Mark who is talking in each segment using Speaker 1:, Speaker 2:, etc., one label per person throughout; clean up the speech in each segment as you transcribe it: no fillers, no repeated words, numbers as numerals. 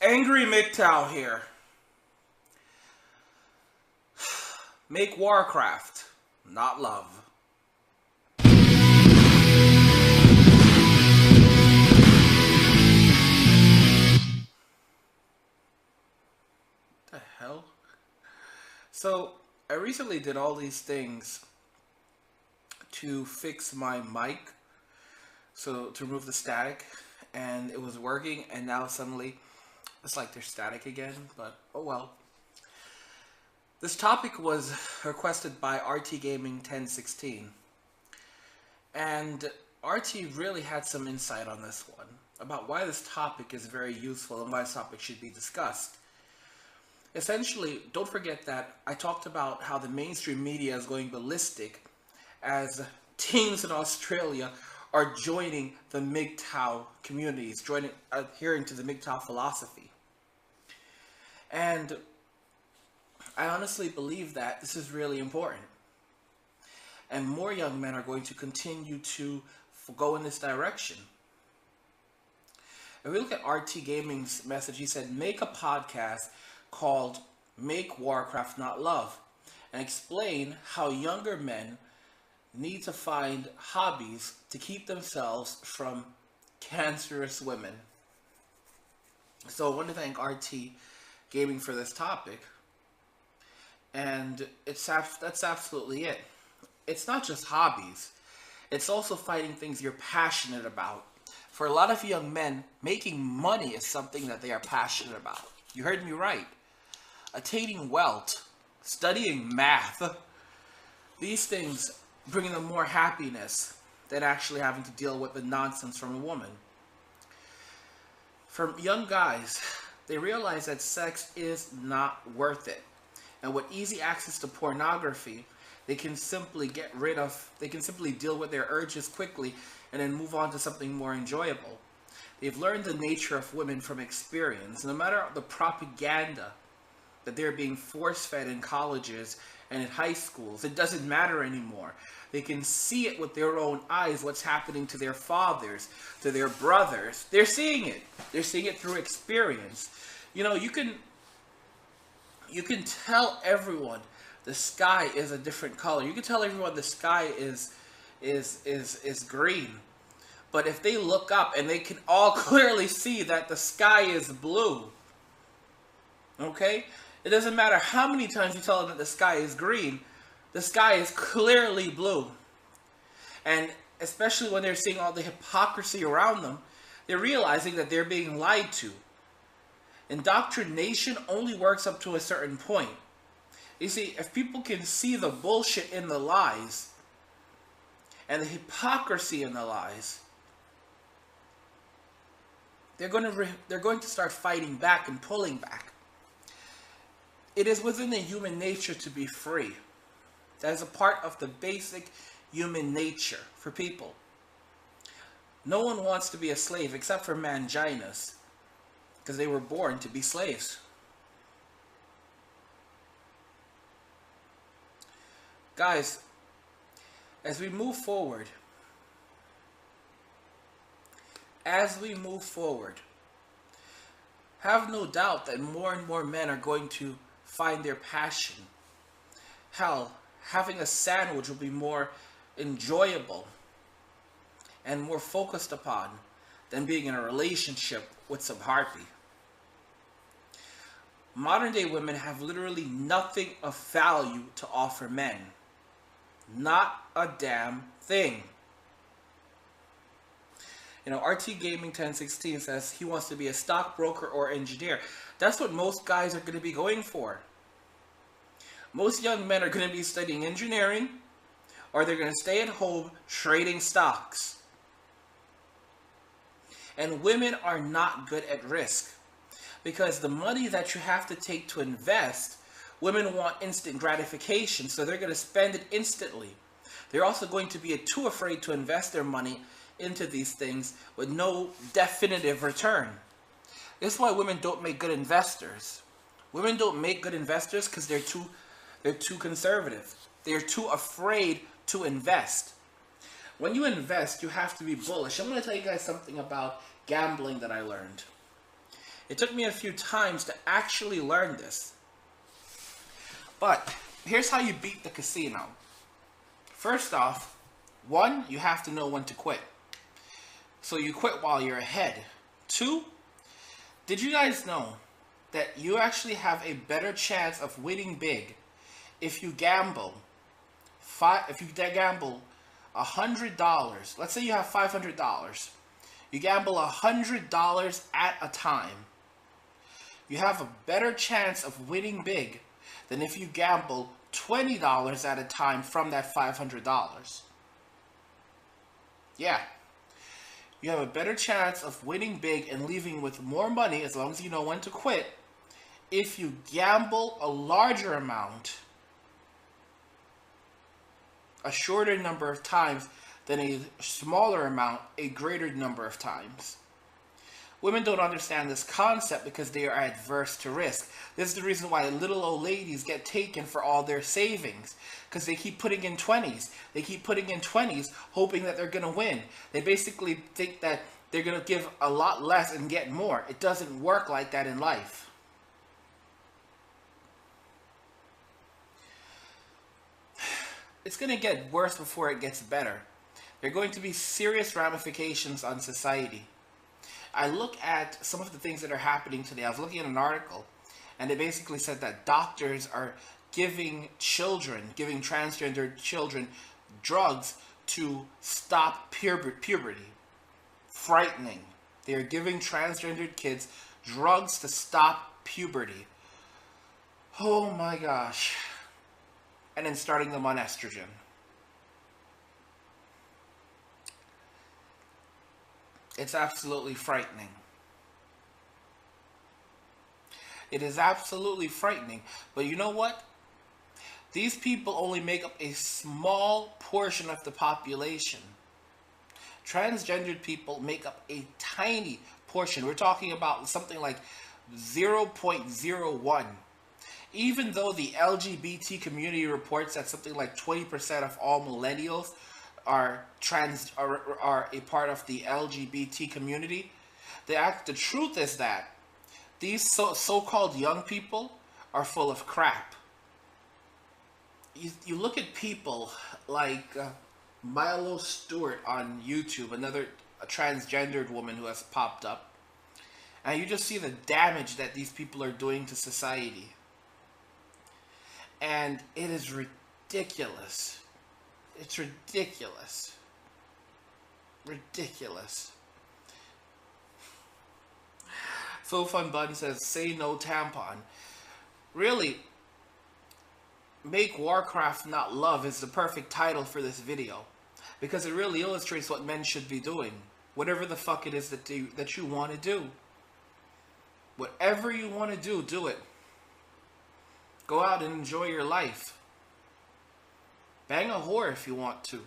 Speaker 1: Angry Migtau here. Make Warcraft, not love. What the hell? So, I recently did all these things to fix my mic, so to remove the static, and it was working, and now suddenly it's like there's static again, but oh well. This topic was requested by RT Gaming 1016, and RT really had some insight on this one about why this topic is very useful and why this topic should be discussed. Essentially, don't forget that I talked about how the mainstream media is going ballistic as teens in Australia are joining the Migtau communities, adhering to the Migtau philosophy. And I honestly believe that this is really important. And more young men are going to continue to go in this direction. If we look at RT Gaming's message, he said, make a podcast called Make Warcraft Not Love, and explain how younger men need to find hobbies to keep themselves from cancerous women. So I want to thank RT Gaming for this topic, and that's absolutely it. It's not just hobbies, it's also finding things you're passionate about. For a lot of young men, making money is something that they are passionate about. You heard me right. Attaining wealth, studying math, these things bring them more happiness than actually having to deal with the nonsense from a woman. For young guys, they realize that sex is not worth it. And with easy access to pornography, they can simply deal with their urges quickly and then move on to something more enjoyable. They've learned the nature of women from experience. No matter the propaganda that they're being force-fed in colleges and in high schools, it doesn't matter anymore. They can see it with their own eyes, what's happening to their fathers, to their brothers. They're seeing it. They're seeing it through experience. You know, you can tell everyone the sky is a different color. You can tell everyone the sky is green. But if they look up and they can all clearly see that the sky is blue, okay? It doesn't matter how many times you tell them that the sky is green, the sky is clearly blue. And especially when they're seeing all the hypocrisy around them, they're realizing that they're being lied to. Indoctrination only works up to a certain point. You see, if people can see the bullshit in the lies and the hypocrisy in the lies, they're going to start fighting back and pulling back. It is within the human nature to be free. That is a part of the basic human nature for people. No one wants to be a slave except for manginas, because they were born to be slaves. Guys, as we move forward, have no doubt that more and more men are going to find their passion. Hell, having a sandwich will be more enjoyable and more focused upon than being in a relationship with some harpy. Modern day women have literally nothing of value to offer men. Not a damn thing. You know, RT Gaming 1016 says he wants to be a stockbroker or engineer. That's what most guys are going to be going for. Most young men are going to be studying engineering, or they're going to stay at home trading stocks. And women are not good at risk, because the money that you have to take to invest, women want instant gratification, so they're going to spend it instantly. They're also going to be too afraid to invest their money into these things with no definitive return. This is why women don't make good investors. Women don't make good investors because they're too conservative. They're too afraid to invest. When you invest, you have to be bullish. I'm going to tell you guys something about gambling that I learned. It took me a few times to actually learn this. But here's how you beat the casino. First off, one, you have to know when to quit. So you quit while you're ahead. Two, did you guys know that you actually have a better chance of winning big if you gamble? If you gamble $100, let's say you have $500, you gamble $100 at a time. You have a better chance of winning big than if you gamble $20 at a time from that $500. Yeah. You have a better chance of winning big and leaving with more money, as long as you know when to quit, if you gamble a larger amount a shorter number of times than a smaller amount a greater number of times. Women don't understand this concept because they are adverse to risk. This is the reason why little old ladies get taken for all their savings, because they keep putting in 20s. They keep putting in 20s hoping that they're going to win. They basically think that they're going to give a lot less and get more. It doesn't work like that in life. It's going to get worse before it gets better. There are going to be serious ramifications on society. I look at some of the things that are happening today. I was looking at an article, and it basically said that doctors are giving transgender children drugs to stop puberty. Frightening. They are giving transgendered kids drugs to stop puberty. Oh my gosh. And then starting them on estrogen. It's absolutely frightening. It is absolutely frightening. But you know what? These people only make up a small portion of the population. Transgendered people make up a tiny portion. We're talking about something like 0.01. Even though the LGBT community reports that something like 20% of all millennials are a part of the LGBT community, the truth is that these so-called young people are full of crap. You look at people like Milo Stewart on YouTube, a transgendered woman who has popped up, and you just see the damage that these people are doing to society. And it is ridiculous. It's ridiculous. Ridiculous. So Fun Bun says, say no tampon. Really, Make Warcraft Not Love is the perfect title for this video. Because it really illustrates what men should be doing. Whatever the fuck it is that you want to do. Whatever you want to do, do it. Go out and enjoy your life. Bang a whore if you want to.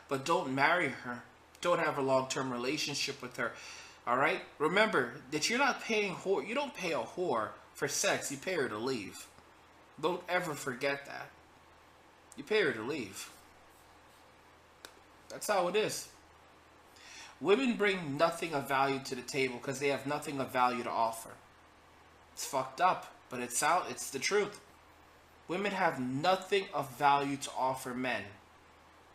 Speaker 1: But don't marry her. Don't have a long-term relationship with her. Alright? Remember that you're not paying whore. You don't pay a whore for sex. You pay her to leave. Don't ever forget that. You pay her to leave. That's how it is. Women bring nothing of value to the table because they have nothing of value to offer. It's fucked up. But it's the truth. Women have nothing of value to offer men.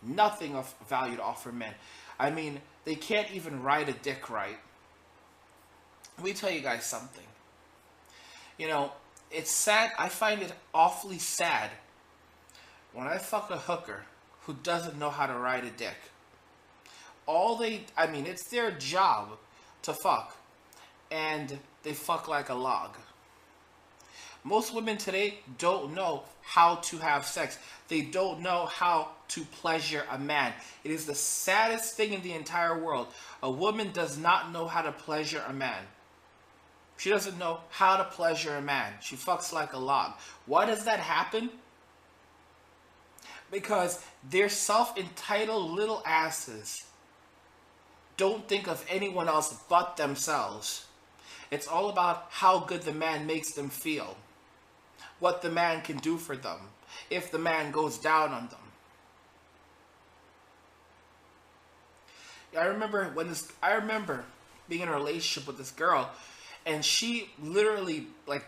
Speaker 1: Nothing of value to offer men. I mean, they can't even ride a dick right. Let me tell you guys something. You know, it's sad. I find it awfully sad when I fuck a hooker who doesn't know how to ride a dick. It's their job to fuck. And they fuck like a log. Most women today don't know how to have sex. They don't know how to pleasure a man. It is the saddest thing in the entire world. A woman does not know how to pleasure a man. She doesn't know how to pleasure a man. She fucks like a log. Why does that happen? Because their self-entitled little asses don't think of anyone else but themselves. It's all about how good the man makes them feel. What the man can do for them. If the man goes down on them. I remember being in a relationship with this girl, And she literally, like,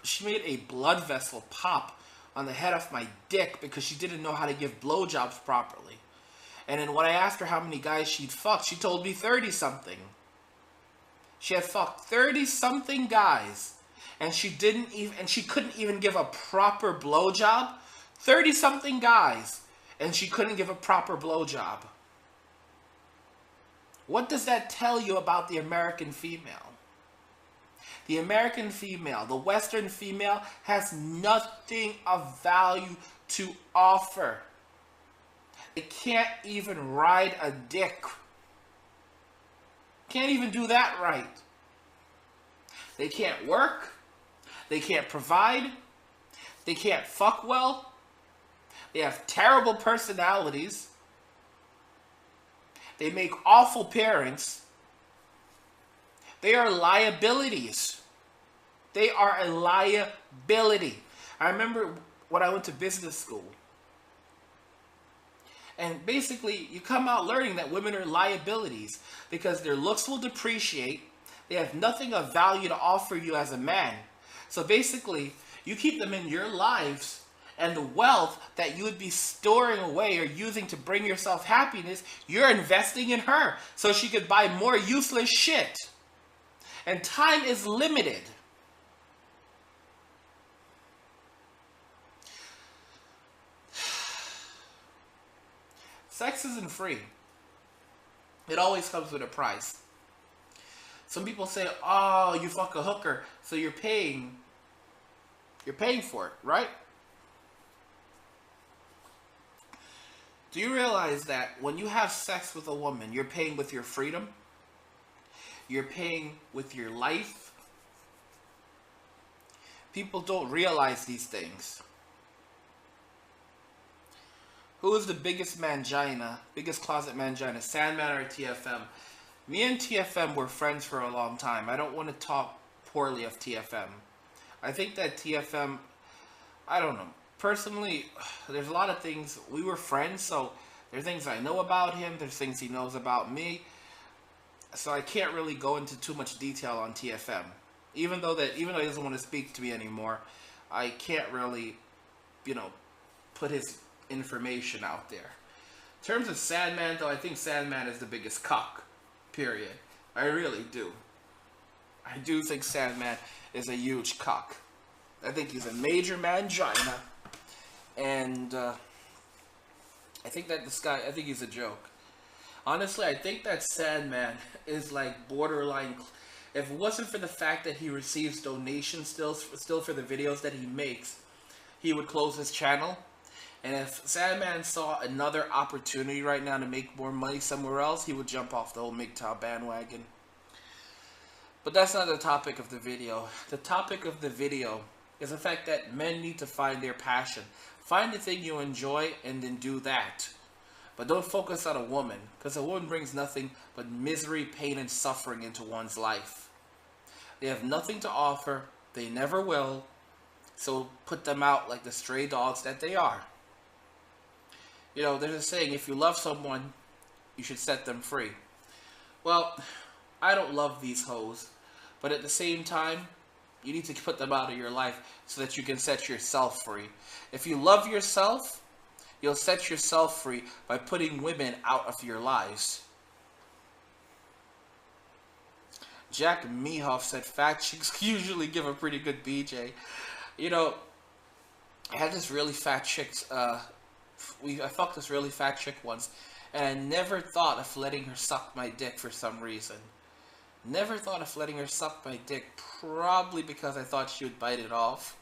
Speaker 1: she made a blood vessel pop on the head of my dick because she didn't know how to give blowjobs properly. And then when I asked her how many guys she'd fucked, she told me 30-something. She had fucked 30-something guys, and she couldn't even give a proper blowjob. 30-something guys, and she couldn't give a proper blowjob. What does that tell you about the American female? The American female, the Western female, has nothing of value to offer. They can't even ride a dick. Can't even do that right. They can't work. They can't provide. They can't fuck well. They have terrible personalities. They make awful parents. They are liabilities. They are a liability. I remember when I went to business school. And basically, you come out learning that women are liabilities because their looks will depreciate. They have nothing of value to offer you as a man. So basically, you keep them in your lives, and the wealth that you would be storing away or using to bring yourself happiness, you're investing in her so she could buy more useless shit. And time is limited. Sex isn't free. It always comes with a price. Some people say, oh, you fuck a hooker, so you're paying for it, right? Do you realize that when you have sex with a woman, you're paying with your freedom? You're paying with your life? People don't realize these things. Who is the biggest mangina, biggest closet mangina, Sandman or TFM? Me and TFM were friends for a long time. I don't want to talk poorly of TFM. I think that TFM, I don't know. Personally, there's a lot of things. We were friends, so there's things I know about him. There's things he knows about me. So I can't really go into too much detail on TFM. Even though he doesn't want to speak to me anymore, I can't really, put his information out there. In terms of Sandman, though, I think Sandman is the biggest cock. Period. I really do. I do think Sandman is a huge cock. I think he's a major mangina. And I think that I think he's a joke. Honestly, I think that Sandman is like borderline. If it wasn't for the fact that he receives donations still for the videos that he makes, he would close his channel. And if Sandman saw another opportunity right now to make more money somewhere else, he would jump off the whole Migtau bandwagon. But that's not the topic of the video. The topic of the video is the fact that men need to find their passion. Find the thing you enjoy and then do that. But don't focus on a woman, because a woman brings nothing but misery, pain, and suffering into one's life. They have nothing to offer. They never will. So put them out like the stray dogs that they are. There's a saying, if you love someone, you should set them free. Well, I don't love these hoes, but at the same time, you need to put them out of your life so that you can set yourself free. If you love yourself, you'll set yourself free by putting women out of your lives. Jack Mehoff said fat chicks usually give a pretty good BJ. I had this really fat chick, I fucked this really fat chick once, and I never thought of letting her suck my dick for some reason. Never thought of letting her suck my dick, probably because I thought she would bite it off.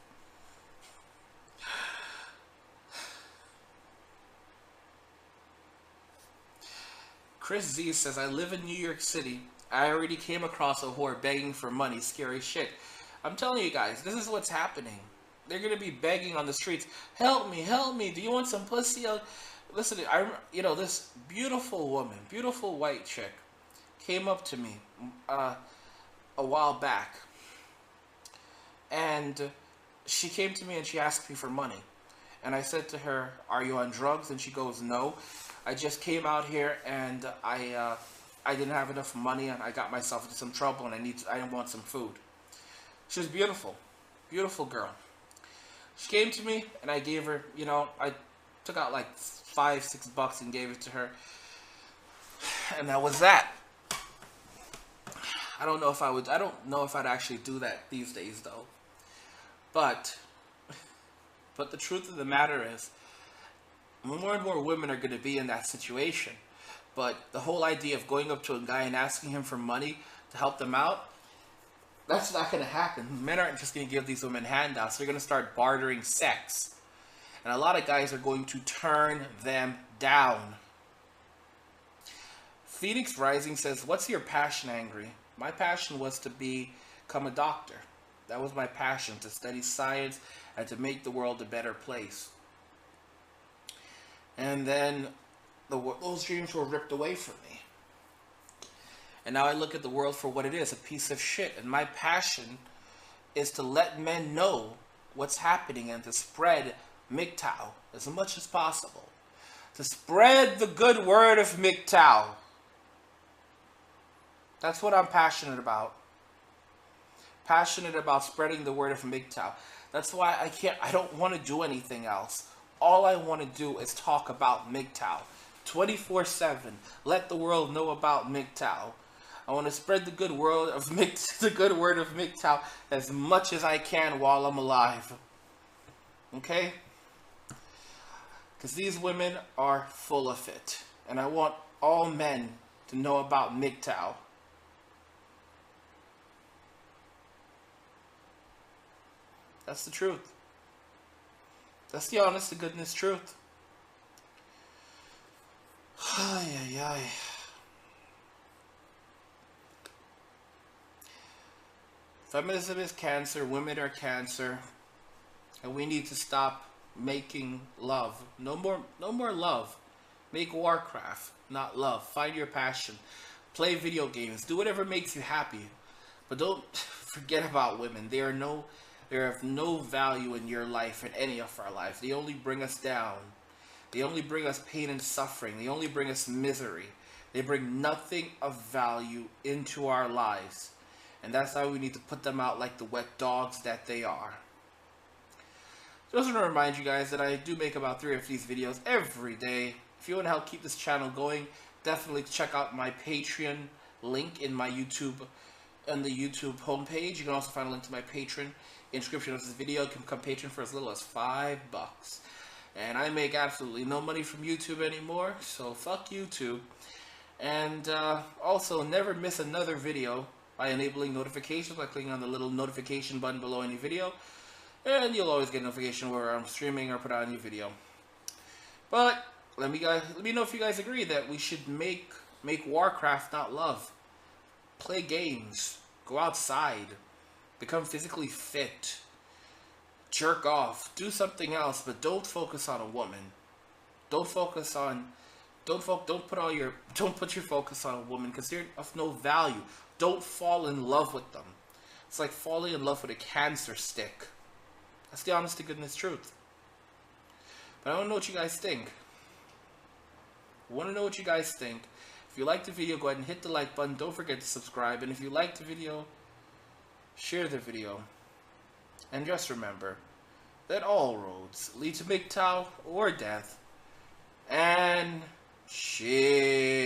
Speaker 1: Chris Z says, I live in New York City. I already came across a whore begging for money. Scary shit. I'm telling you guys, this is what's happening. They're going to be begging on the streets. Help me, help me. Do you want some pussy? Listen, this beautiful woman, beautiful white chick, came up to me a while back. And she came to me and she asked me for money. And I said to her, are you on drugs? And she goes, no. I just came out here and I I didn't have enough money and I got myself into some trouble and I want some food. She was beautiful. Beautiful girl. She came to me and I gave her, you know, I took out like $5-6 and gave it to her. And that was that. I don't know if I'd actually do that these days though. But the truth of the matter is, more and more women are going to be in that situation. But the whole idea of going up to a guy and asking him for money to help them out, that's not going to happen. Men aren't just going to give these women handouts. They're going to start bartering sex. And a lot of guys are going to turn them down. Phoenix Rising says, what's your passion, Angry? My passion was to become a doctor. That was my passion, to study science and to make the world a better place. And then those dreams were ripped away from me. And now I look at the world for what it is, a piece of shit. And my passion is to let men know what's happening and to spread Migtau as much as possible. To spread the good word of Migtau. That's what I'm passionate about. Passionate about spreading the word of Migtau. That's why I don't want to do anything else. All I want to do is talk about Migtau. 24/7. Let the world know about Migtau. I want to spread the good word of Migtau as much as I can while I'm alive. Okay? Because these women are full of it. And I want all men to know about Migtau. That's the truth. That's the honest to goodness truth. Ay, ay, ay. Feminism is cancer, women are cancer, and we need to stop making love. No more love. Make Warcraft, not love. Find your passion. Play video games. Do whatever makes you happy. But don't forget about women. They have no value in your life, in any of our lives. They only bring us down. They only bring us pain and suffering. They only bring us misery. They bring nothing of value into our lives. And that's why we need to put them out like the wet dogs that they are. Just want to remind you guys that I do make about 3 of these videos every day. If you want to help keep this channel going, definitely check out my Patreon link in my YouTube, on the YouTube homepage. You can also find a link to my Patreon in the description of this video. You can become patron for as little as $5. And I make absolutely no money from YouTube anymore, so fuck YouTube. And also, never miss another video by enabling notifications by clicking on the little notification button below any video. And you'll always get a notification where I'm streaming or put out a new video. But let me know if you guys agree that we should make Warcraft, not love. Play games. Go outside. Become physically fit. Jerk off. Do something else, but don't focus on a woman. Don't put your focus on a woman because they're of no value. Don't fall in love with them. It's like falling in love with a cancer stick. That's the honest to goodness truth. But I want to know what you guys think. I want to know what you guys think. If you liked the video, go ahead and hit the like button. Don't forget to subscribe. And if you liked the video, share the video. And just remember that all roads lead to Migtau or death. And shit.